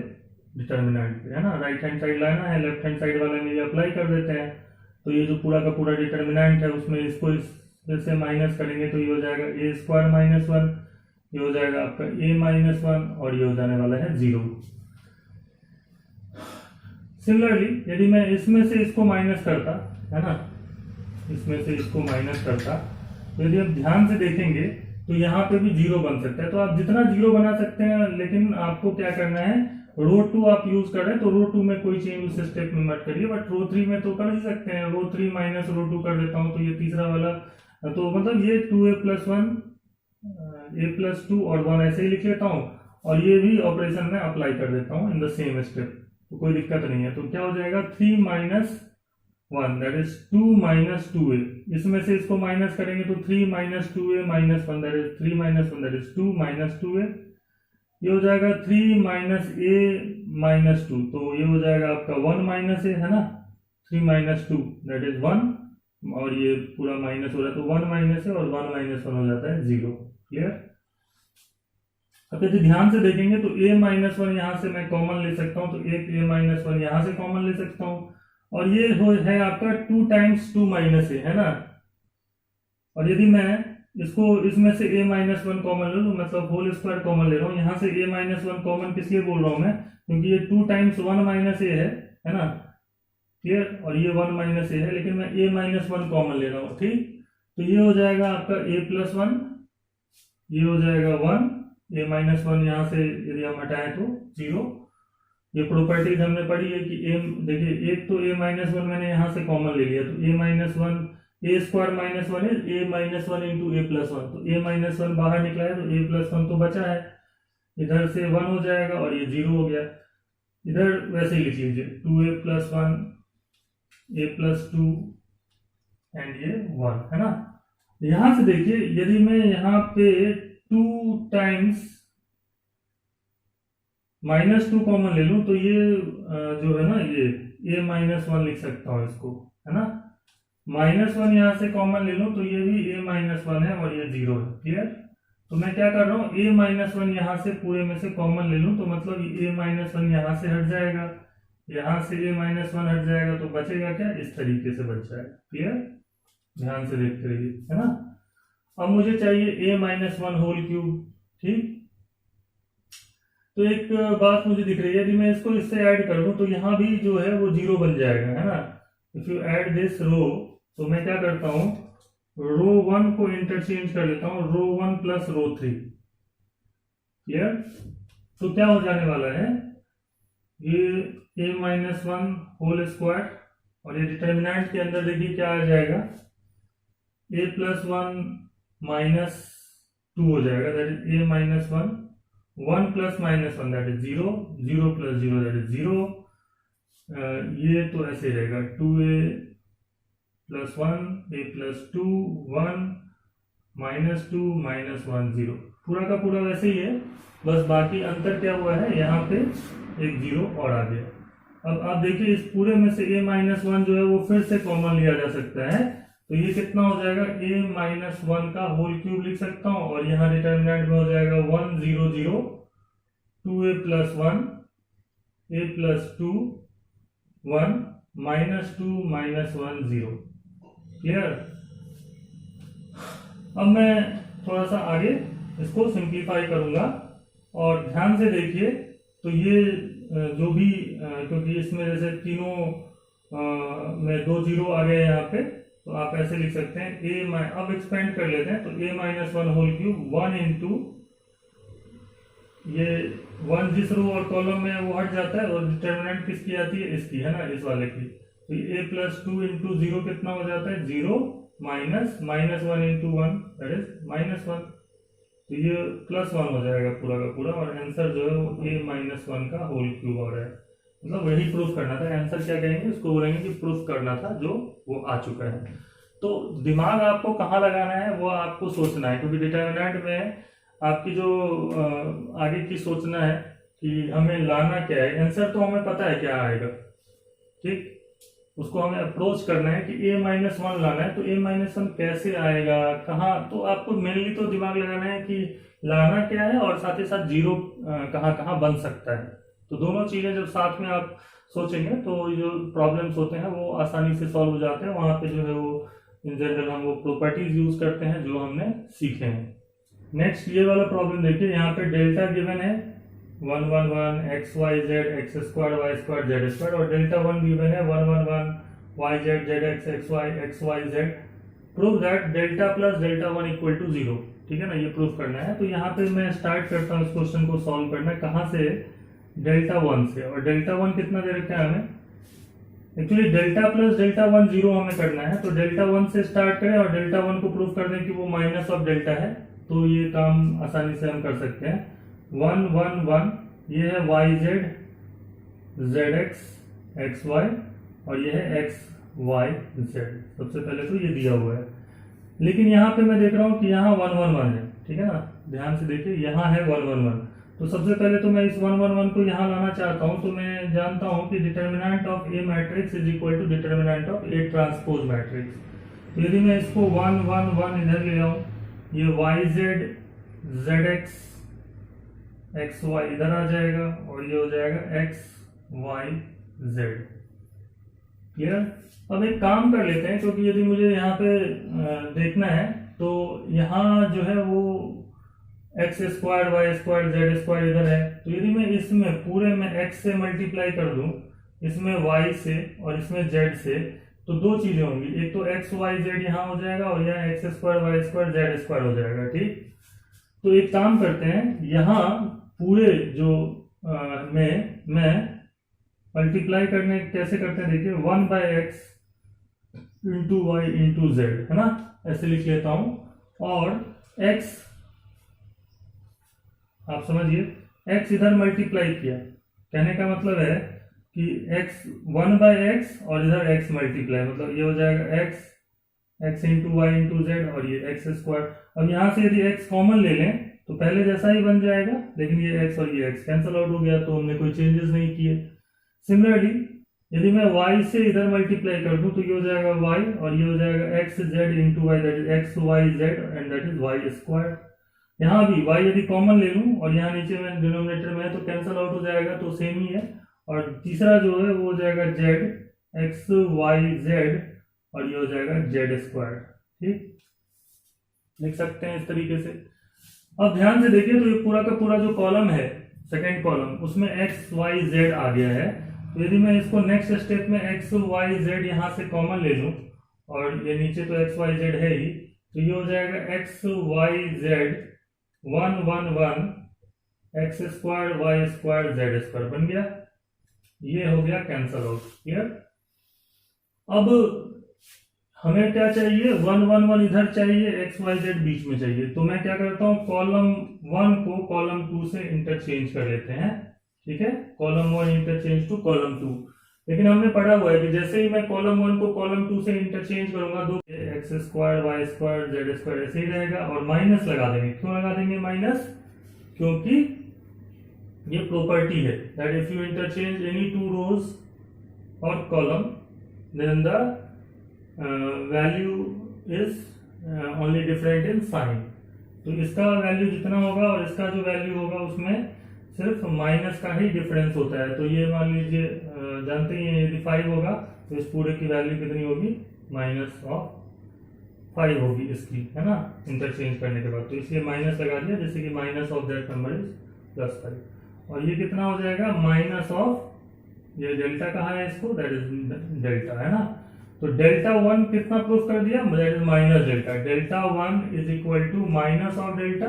डिटर्मिनेंट पे, है ना। राइट हैंड साइड लाना है, लेफ्ट हैंड साइड वाले में ये अप्लाई कर देते हैं। तो ये जो पूरा का पूरा डिटर्मिनेंट है उसमें इसको इससे माइनस करेंगे तो ये हो जाएगा a स्क्वायर माइनस 1, ये हो जाएगा आपका a माइनस 1, और ये हो जाने वाला है 0। सिमिलरली यदि मैं इसमें से इसको माइनस करता, है ना, इसमें से इसको माइनस करता, तो यदि आप ध्यान से देखेंगे तो यहाँ पे भी जीरो बन सकता है। तो आप जितना जीरो बना सकते हैं, लेकिन आपको क्या करना है, रो 2 आप यूज कर रहे हैं तो रो 2 में कोई चेंज उस स्टेप में मत करिए, बट रो 3 में तो कर ही सकते हैं। रो 3 माइनस रो 2 कर देता हूँ तो ये तीसरा वाला, तो मतलब ये 2a प्लस 1 a प्लस 2 और 1 ऐसे ही लिख लेता हूँ, और ये भी ऑपरेशन में अप्लाई कर देता हूँ इन द सेम स्टेप, तो कोई दिक्कत नहीं है। तो क्या हो जाएगा 3 minus 1 that is 2 minus 2a। इसमें से इसको माइनस करेंगे तो 3 minus 2a minus 1 that is 3 minus 1 that is 2 minus 2a। ये हो जाएगा 3 माइनस a माइनस 2, तो ये हो जाएगा आपका 1 माइनस a, है ना। 3 माइनस 2 दैट इज 1, और ये पूरा माइनस हो रहा है तो 1 माइनस a और 1 माइनस 1 हो जाता है 0, क्लियर। अब यदि ध्यान से देखेंगे तो a माइनस 1 यहाँ से मैं कॉमन ले सकता हूँ, तो एक a माइनस 1 यहाँ से कॉमन ले सकता हूँ, और ये है आपका 2 टाइम्स 2 माइनस a, है ना। और यदि मैं इसको इसमें से a माइनस 1 कॉमन ले लूँ, मतलब होल स्क्वायर कॉमन ले रहा हूँ, यहाँ से a माइनस 1 कॉमन किस लिए बोल रहा हूँ मैं, क्योंकि ये 2 टाइम्स 1 माइनस a है ना, क्लियर। और ये 1 माइनस a है, लेकिन मैं a माइनस 1 कॉमन ले रहा हूँ, ठीक। तो ये हो जाएगा आपका a प्लस 1, ये हो जाएगा 1, a माइनस 1 यहाँ से यदि हम हटाएं तो 0। ये प्रॉपर्टीज हमने पढ़ी है कि a, देखिए एक तो a माइनस 1 मैंने यहाँ से कॉमन ले लिया, तो a minus 1 a square minus 1 is a minus 1 into a plus 1, तो a माइनस 1 बाहर निकला है तो a प्लस 1 तो बचा है, इधर से 1 हो जाएगा और ये 0 हो गया। इधर वैसे ही लिख लीजिए 2a plus 1 a plus 2 and ये 1, है ना। यहां से देखिए यदि मैं यहाँ पे 2 टाइम्स -2 कॉमन ले लूं तो ये जो है ना, ये a-1 लिख सकता हूं इसको, है ना। -1 यहाँ से कॉमन ले लूं तो ये भी a-1 है और ये 0 है। क्लियर। तो मैं क्या कर रहा हूँ, a-1 यहाँ से पूरे में से कॉमन ले लूं तो मतलब a-1 यहाँ से हट जाएगा, यहाँ से a-1 हट जाएगा, तो बचेगा क्या, इस तरीके से बच जाएगा। क्लियर, ध्यान से देखते रहिए, है ना। अब मुझे चाहिए a-1 होल क्यूब। ठीक, तो एक बात मुझे दिख रही है, यदि मैं इसको इससे ऐड कर दूं तो यहाँ भी जो है वो 0 बन जाएगा, है ना। इफ यू ऐड दिस रो, तो मैं क्या करता हूँ, रो 1 को इंटरचेंज कर लेता हूँ, रो 1 प्लस रो 3। क्लियर। तो क्या हो जाने वाला है, ये a-1 होल स्क्वायर, और ये डिटर्मिनेंट के अंदर देखिए क्या आ जाएगा, a+1 -2 हो जाएगा, that is a-1, 1 + -1 that is 0, 0 + 0 that is 0। ये तो ऐसे रहेगा 2a + 1, a+2 1 -2 -1 0, पूरा का पूरा वैसे ही है, बस बाकी अंतर क्या हुआ है, यहाँ पे एक 0 और आ गया। अब आप देखिए इस पूरे में से a-1 जो है वो फिर से कॉमन लिया जा सकता है, तो ये कितना हो जाएगा, a-1 का होल क्यूब लिख सकता हूँ, और यहाँ डिटर्मिनेंट में हो जाएगा 1 0 0, 2a + 1, a+2 1 -2 -1 0। क्लियर। अब मैं थोड़ा सा आगे इसको सिंप्लीफाई करूंगा, और ध्यान से देखिए, तो ये जो भी क्योंकि इसमें जैसे तीनों में 2 0 आ गए यहाँ पे, तो आप ऐसे लिख सकते हैं अब एक्सपेंड कर लेते हैं, तो a-1 होल क्यूब 1 इंटू, ये 1 जिस रो और कॉलम में वो हट जाता है, और डिटर्मिनेंट किसकी आती है, इसकी, है ना, इस वाले की। तो a+2 इंटू 0 कितना हो जाता है, 0 -1 इंटू 1 दैट इज -1, तो ये +1 हो जाएगा पूरा का पूरा, और आंसर जो है वो a-1 का होल क्यूब आ रहा है। मतलब वही प्रूफ करना था, आंसर क्या कहेंगे, उसको बोलेंगे कि प्रूफ करना था, जो वो आ चुका है। तो दिमाग आपको कहाँ लगाना है वो आपको सोचना है, क्योंकि डिटर्मिनेंट में आपकी जो आगे की सोचना है कि हमें लाना क्या है, आंसर तो हमें पता है क्या आएगा, ठीक, उसको हमें अप्रोच करना है कि a-1 लाना है, तो a-1 कैसे आएगा, कहाँ, तो आपको मेनली तो दिमाग लगाना है कि लाना क्या है, और साथ ही साथ 0 कहाँ कहाँ बन सकता है। तो दोनों चीजें जब साथ में आप सोचेंगे तो जो प्रॉब्लम्स होते हैं वो आसानी से सॉल्व हो जाते हैं। वहां पे जो है वो इन जनरल हम वो प्रॉपर्टीज यूज करते हैं जो हमने सीखे हैं। नेक्स्ट ये वाला प्रॉब्लम देखिए, यहाँ पे डेल्टा गिवन है 1 1 1 x y z x square y square z square, और डेल्टा 1 गिवन है 1 1 1 y z z x y z। Prove that delta plus delta 1 equal to 0। ठीक है ना, ये प्रूफ करना है। तो यहाँ पे मैं स्टार्ट करता हूँ इस क्वेश्चन को सॉल्व करना, कहाँ से, डेल्टा 1 से, और डेल्टा 1 कितना दे रखा है हमें, एक्चुअली डेल्टा प्लस डेल्टा 1 0 हमें करना है, तो डेल्टा 1 से स्टार्ट करें और डेल्टा 1 को प्रूफ कर दें कि वो माइनस ऑफ डेल्टा है, तो ये काम आसानी से हम कर सकते हैं। 1 1 1 ये है y z z x x y, और ये है x y z। सबसे पहले तो ये दिया हुआ है, लेकिन यहाँ पे मैं देख रहा हूँ कि यहाँ 1 1 1 है, ठीक है ना, ध्यान से देखिए, यहाँ है 1 1 1। तो सबसे पहले तो मैं इस 1 1 1 को यहाँ लाना चाहता हूँ, तो मैं जानता हूँ कि determinant of A matrix is equal to determinant of A transpose matrix. तो यदि मैं इसको 1 1 1 इधर ले आऊँ, ये y z z x x y इधर आ जाएगा, और ये हो जाएगा x y z। क्लियर। अब एक काम कर लेते हैं, क्योंकि यदि मुझे यहाँ पे देखना है, तो यहाँ जो है वो x square y square z square इधर है, तो यदि मैं इसमें पूरे में x से मल्टीप्लाई कर दूं, इसमें y से और इसमें z से, तो दो चीजें होंगी, एक तो x y z यहाँ हो जाएगा, और यहाँ x square y square z square हो जाएगा। ठीक, तो एक काम करते हैं, यहाँ पूरे जो मैं मल्टीप्लाई करने कैसे करते हैं, देखिए 1/x into y into Z, है ना, ऐसे लिख लेता हूं, और x आप समझिए, x इधर मल्टीप्लाई किया, कहने का मतलब है कि x 1/x और इधर x मल्टीप्लाई, मतलब ये हो जाएगा x into y into z, और ये x स्क्वायर। अब यहां से यदि x कॉमन ले लें तो पहले जैसा ही बन जाएगा, लेकिन ये x और ये x कैंसिल आउट हो गया, तो हमने कोई चेंजेस नहीं किए। सिमिलरली यदि मैं y से इधर मल्टीप्लाई कर दूं तो ये हो जाएगा y और ये हो जाएगा x z into y, that is x y z and that is y square. यहाँ भी y यदि कॉमन ले लूं और यहाँ नीचे में डिनोमिनेटर में है तो कैंसिल आउट हो जाएगा, तो सेम ही है। और तीसरा जो है वो हो जाएगा z एक्स वाई जेड और ये हो जाएगा जेड स्क्वायर। ठीक, लिख सकते हैं इस तरीके से। अब ध्यान से देखिए तो ये पूरा का पूरा जो कॉलम है, सेकेंड कॉलम, उसमें एक्स वाई जेड आ गया है। तो यदि मैं इसको नेक्स्ट स्टेप में एक्स वाई जेड यहाँ से कॉमन ले लूं और ये नीचे तो एक्स वाई जेड है ही, तो ये हो जाएगा x y z 1 1 1 x square y square z square बन गया। ये हो गया कैंसल आउट। क्लियर? अब हमें क्या चाहिए, 1 1 1 इधर चाहिए, एक्स वाई जेड बीच में चाहिए। तो मैं क्या करता हूँ, कॉलम 1 को कॉलम 2 से इंटरचेंज कर लेते हैं। ठीक है, कॉलम 1 इंटरचेंज टू कॉलम 2। लेकिन हमने पढ़ा हुआ है कि जैसे ही मैं कॉलम 1 को कॉलम 2 से इंटरचेंज करूंगा तो x square y square z square ऐसे ही रहेगा और माइनस लगा देंगे। क्यों लगा देंगे माइनस? क्योंकि ये प्रॉपर्टी है that if you interchange any two rows और column then the value is only different in sign. तो इसका वैल्यू जितना होगा और इसका जो वैल्यू होगा उसमें सिर्फ माइनस का ही डिफरेंस होता है। तो ये मान लीजिए जानते ही यदि 5 होगा तो इस पूरे की वैल्यू कितनी होगी, माइनस ऑफ 5 होगी इसकी, है ना, इंटरचेंज करने के बाद। तो इसलिए माइनस लगा दिया, जैसे कि minus of that number is +5। और ये कितना हो जाएगा, माइनस ऑफ, ये डेल्टा कहाँ है इसको, दैट इज डेल्टा, है ना। तो डेल्टा 1 कितना प्रूफ कर दिया, that is minus delta. Delta 1 is equal to minus of delta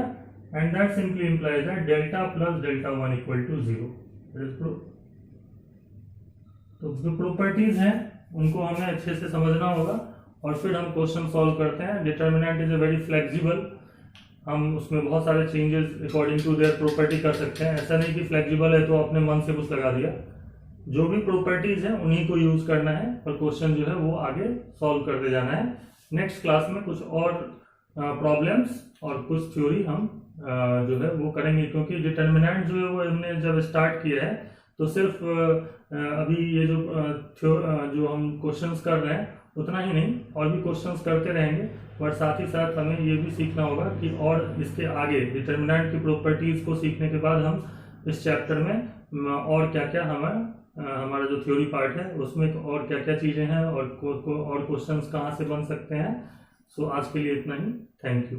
and that simply implies that delta plus delta 1 equal to 0। That is proof. तो जो प्रॉपर्टीज हैं उनको हमें अच्छे से समझना होगा और फिर हम क्वेश्चन सॉल्व करते हैं। Determinant is a very flexible, हम उसमें बहुत सारे changes according to their property कर सकते हैं। ऐसा नहीं कि फ्लेक्सिबल है तो अपने मन से कुछ लगा दिया। जो भी प्रॉपर्टीज हैं उन्हीं को यूज करना है और क्वेश्चन जो है वो आगे सॉल्व करते जाना है। नेक्स्ट क्लास में कुछ और प्रॉब्लम्स और कुछ थ्योरी हम जो है वो करेंगे, क्योंकि डिटर्मिनेंट जो है वो हमने जब स्टार्ट किया है तो सिर्फ अभी ये जो हम क्वेश्चंस कर रहे हैं उतना ही नहीं, और भी क्वेश्चंस करते रहेंगे। और साथ ही साथ हमें ये भी सीखना होगा कि और इसके आगे डिटर्मिनेंट की प्रॉपर्टीज को सीखने के बाद हम इस चैप्टर में और क्या क्या हमारा जो थ्योरी पार्ट है उसमें और क्या क्या चीज़ें हैं और क्वेश्चंस कहाँ से बन सकते हैं। सो आज के लिए इतना ही। Thank you.